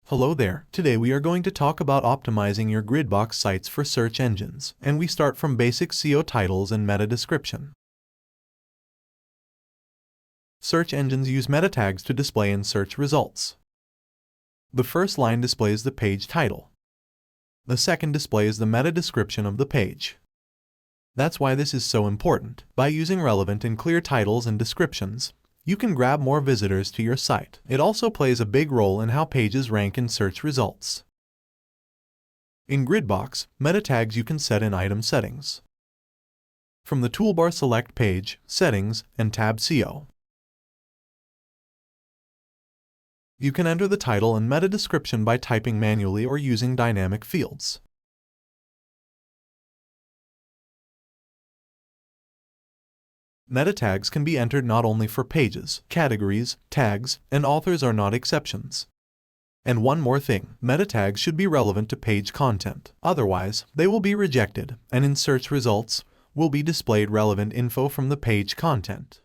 Hello there. Today we are going to talk about optimizing your Gridbox sites for search engines, and we start from basic SEO titles and meta description. Search engines use meta tags to display in search results. The first line displays the page title. The second displays the meta description of the page. That's why this is so important. By using relevant and clear titles and descriptions, you can grab more visitors to your site. It also plays a big role in how pages rank in search results. In Gridbox, meta tags you can set in item settings. From the toolbar, select Page, Settings, and tab SEO. You can enter the title and meta description by typing manually or using dynamic fields. Meta tags can be entered not only for pages, categories, tags, and authors are not exceptions. And one more thing, meta tags should be relevant to page content. Otherwise, they will be rejected, and in search results, will be displayed relevant info from the page content.